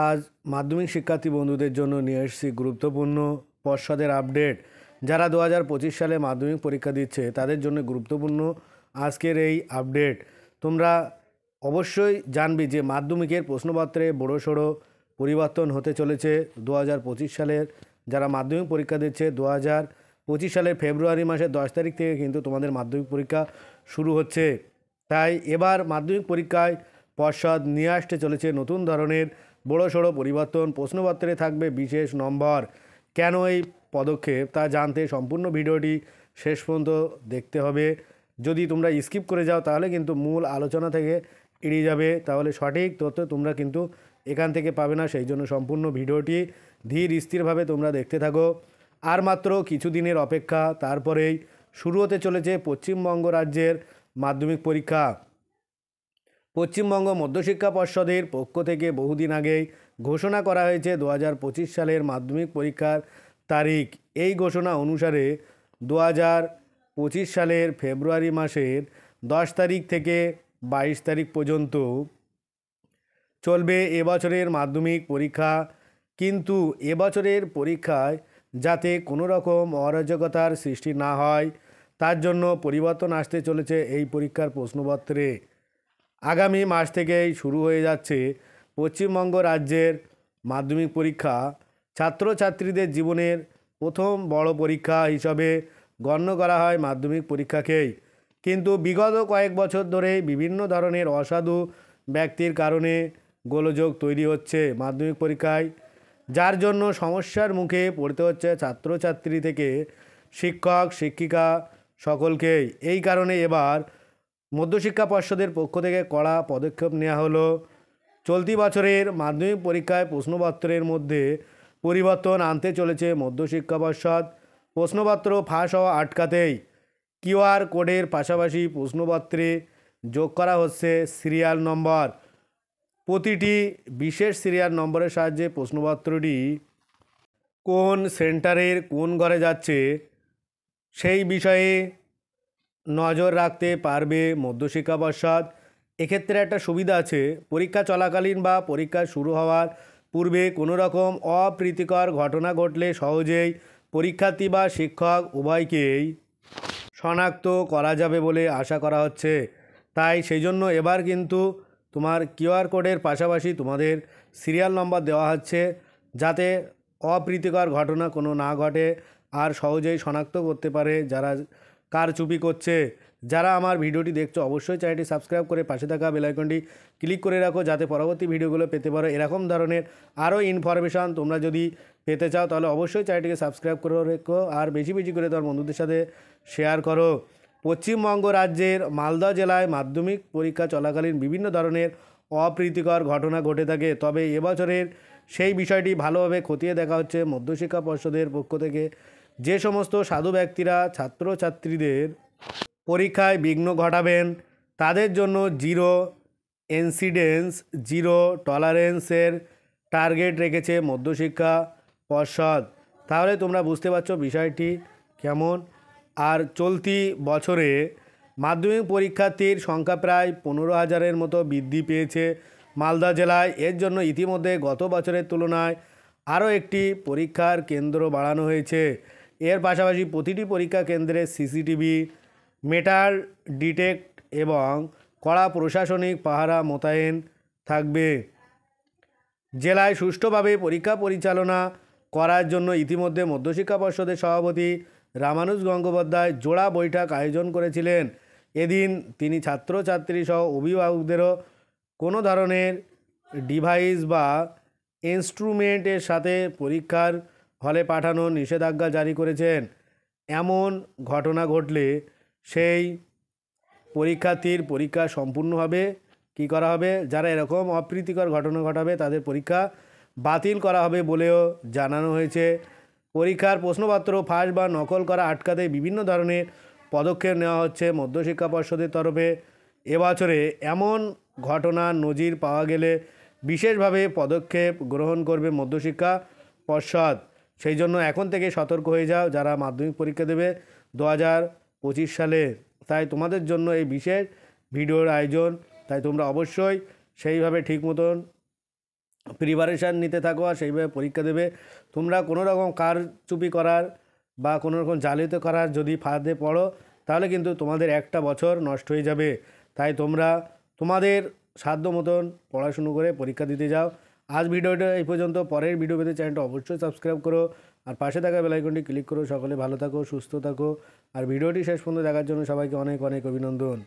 আজ মাধ্যমিক শিক্ষার্থী বন্ধুদের জন্য নিয়ে এসেছি গুরুত্বপূর্ণ পর্ষদের আপডেট। যারা 2025 সালে মাধ্যমিক পরীক্ষা দিচ্ছে তাদের জন্য গুরুত্বপূর্ণ আজকের এই আপডেট। তোমরা অবশ্যই জানবে যে মাধ্যমিকের প্রশ্নপত্রে বড়সড় পরিবর্তন হতে চলেছে 2025 সালের। যারা মাধ্যমিক পরীক্ষা দিচ্ছে 2025 সালের ফেব্রুয়ারি মাসের 10 তারিখ থেকে কিন্তু তোমাদের মাধ্যমিক পরীক্ষা শুরু হচ্ছে। তাই এবার মাধ্যমিক পরীক্ষায় পর্ষদ নিয়ে আসতে চলেছে নতুন ধরনের বড়সড় পরিবর্তন। প্রশ্নপত্রে থাকবে বিশেষ নম্বর। কেন এই পদক্ষেপ তা জানতে সম্পূর্ণ ভিডিওটি শেষ পর্যন্ত দেখতে হবে। যদি তোমরা স্কিপ করে যাও তাহলে কিন্তু মূল আলোচনা থেকে এড়িয়ে যাবে, তাহলে সঠিক তথ্য তোমরা কিন্তু এখান থেকে পাবে না। সেই জন্য সম্পূর্ণ ভিডিওটি ধীর স্থিরভাবে তোমরা দেখতে থাকো। আর মাত্র কিছুদিনের অপেক্ষা, তারপরেই শুরু হতে চলেছে পশ্চিমবঙ্গ রাজ্যের মাধ্যমিক পরীক্ষা। পশ্চিমবঙ্গ মধ্যশিক্ষা পর্ষদের পক্ষ থেকে বহুদিন আগেই ঘোষণা করা হয়েছে 2025 সালের মাধ্যমিক পরীক্ষার তারিখ। এই ঘোষণা অনুসারে 2025 সালের ফেব্রুয়ারি মাসের 10 তারিখ থেকে 22 তারিখ পর্যন্ত চলবে এবছরের মাধ্যমিক পরীক্ষা। কিন্তু এবছরের পরীক্ষায় যাতে কোনো রকম অরাজকতার সৃষ্টি না হয় তার জন্য পরিবর্তন আসতে চলেছে এই পরীক্ষার প্রশ্নপত্রে। আগামী মাস থেকেই শুরু হয়ে যাচ্ছে পশ্চিমবঙ্গ রাজ্যের মাধ্যমিক পরীক্ষা। ছাত্রছাত্রীদের জীবনের প্রথম বড় পরীক্ষা হিসাবে গণ্য করা হয় মাধ্যমিক পরীক্ষাকেই। কিন্তু বিগত কয়েক বছর ধরে বিভিন্ন ধরনের অসাধু ব্যক্তির কারণে গোলযোগ তৈরি হচ্ছে মাধ্যমিক পরীক্ষায়, যার জন্য সমস্যার মুখে পড়তে হচ্ছে ছাত্রছাত্রী থেকে শিক্ষক শিক্ষিকা সকলকেই। এই কারণে এবার মধ্যশিক্ষা পর্ষদের পক্ষ থেকে কড়া পদক্ষেপ নেওয়া হলো। চলতি বছরের মাধ্যমিক পরীক্ষায় প্রশ্নপত্রের মধ্যে পরিবর্তন আনতে চলেছে মধ্যশিক্ষা পর্ষদ। প্রশ্নপত্র ফাঁস হওয়া আটকাতেই কিউআর কোডের পাশাপাশি প্রশ্নপত্রে যোগ করা হচ্ছে সিরিয়াল নম্বর। প্রতিটি বিশেষ সিরিয়াল নম্বরের সাহায্যে প্রশ্নপত্রটি কোন সেন্টারের কোন ঘরে যাচ্ছে সেই বিষয়ে নজর রাখতে পারবে মধ্যশিক্ষা পর্ষদ। এক্ষেত্রে একটা সুবিধা আছে, পরীক্ষা চলাকালীন বা পরীক্ষা শুরু হওয়ার পূর্বে কোনো রকম অপ্রীতিকর ঘটনা ঘটলে সহজেই পরীক্ষার্থী বা শিক্ষক উভয়কেই শনাক্ত করা যাবে বলে আশা করা হচ্ছে। তাই সেই জন্য এবার কিন্তু তোমার কিউআর কোডের পাশাপাশি তোমাদের সিরিয়াল নম্বর দেওয়া হচ্ছে, যাতে অপ্রীতিকর ঘটনা কোনো না ঘটে আর সহজেই শনাক্ত করতে পারে যারা কারচুপি করছে। যারা আমার ভিডিওটি দেখছো অবশ্যই চ্যানেলটি সাবস্ক্রাইব করে পাশে থাকা বেল আইকনটি ক্লিক করে রাখো, যাতে পরবর্তী ভিডিওগুলো পেতে পারো। এরকম ধরনের আরও ইনফরমেশান তোমরা যদি পেতে চাও তাহলে অবশ্যই চ্যানেলটিকে সাবস্ক্রাইব করে রেখো আর বেশি বেশি করে তোমার বন্ধুদের সাথে শেয়ার করো। পশ্চিমবঙ্গ রাজ্যের মালদা জেলায় মাধ্যমিক পরীক্ষা চলাকালীন বিভিন্ন ধরনের অপ্রীতিকর ঘটনা ঘটে থাকে, তবে এবছরের সেই বিষয়টি ভালোভাবে খতিয়ে দেখা হচ্ছে মধ্যশিক্ষা পর্ষদের পক্ষ থেকে। যে সমস্ত সাধু ব্যক্তিরা ছাত্রছাত্রীদের পরীক্ষায় বিঘ্ন ঘটাবেন তাদের জন্য জিরো ইনসিডেন্স জিরো টলারেন্সের টার্গেট রেখেছে মধ্যশিক্ষা পর্ষদ। তাহলে তোমরা বুঝতে পারছো বিষয়টি কেমন। আর চলতি বছরে মাধ্যমিক পরীক্ষার্থীর সংখ্যা প্রায় 15,000-এর মতো বৃদ্ধি পেয়েছে মালদা জেলায়। এর জন্য ইতিমধ্যে গত বছরের তুলনায় আরও একটি পরীক্ষার কেন্দ্র বাড়ানো হয়েছে। এর পাশাপাশি প্রতিটি পরীক্ষা কেন্দ্রে সিসিটিভি, মেটাল ডিটেক্ট এবং কড়া প্রশাসনিক পাহারা মোতায়েন থাকবে। জেলায় সুষ্ঠুভাবে পরীক্ষা পরিচালনা করার জন্য ইতিমধ্যে মধ্যশিক্ষা পর্ষদের সভাপতি রামানুজ গঙ্গোপাধ্যায় জোড়া বৈঠক আয়োজন করেছিলেন। এদিন তিনি ছাত্রছাত্রী সহ অভিভাবকদেরও কোনো ধরনের ডিভাইস বা ইনস্ট্রুমেন্টের সাথে পরীক্ষার হলে পাঠানোর নিষেধাজ্ঞা জারি করেছেন। এমন ঘটনা ঘটলে সেই পরীক্ষার্থীর পরীক্ষা সম্পূর্ণভাবে কী করা হবে, যারা এরকম অপ্রীতিকর ঘটনা ঘটাবে তাদের পরীক্ষা বাতিল করা হবে বলেও জানানো হয়েছে। পরীক্ষার প্রশ্নপত্র ফাঁস বা নকল করা আটকাতে বিভিন্ন ধরনের পদক্ষেপ নেওয়া হচ্ছে মধ্যশিক্ষা পর্ষদের তরফে। এবছরে এমন ঘটনার নজির পাওয়া গেলে বিশেষভাবে পদক্ষেপ গ্রহণ করবে মধ্যশিক্ষা পর্ষদ। সেই জন্য এখন থেকে সতর্ক হয়ে যাও যারা মাধ্যমিক পরীক্ষা দেবে 2025 সালে। তাই তোমাদের জন্য এই বিশেষ ভিডিওর আয়োজন। তাই তোমরা অবশ্যই সেইভাবে ঠিক মতন প্রিপারেশান নিতে থাকো আর সেইভাবে পরীক্ষা দেবে। তোমরা কোনো রকম কারচুপি করার বা কোনো রকম জালিয়াতি করার যদি ফাঁদে পড়ো তাহলে কিন্তু তোমাদের একটা বছর নষ্ট হয়ে যাবে। তাই তোমরা তোমাদের সাধ্য মতন পড়াশুনো করে পরীক্ষা দিতে যাও। আজ ভিডিওটা এই পর্যন্ত। পরের ভিডিও পেতে চ্যানেলটা অবশ্যই সাবস্ক্রাইব করো আর পাশে থাকা বেল আইকনটি ক্লিক করো। সকলে ভালো থাকো, সুস্থ থাকো আর ভিডিওটি শেষ পর্যন্ত দেখার জন্য সবাইকে অনেক অনেক অভিনন্দন।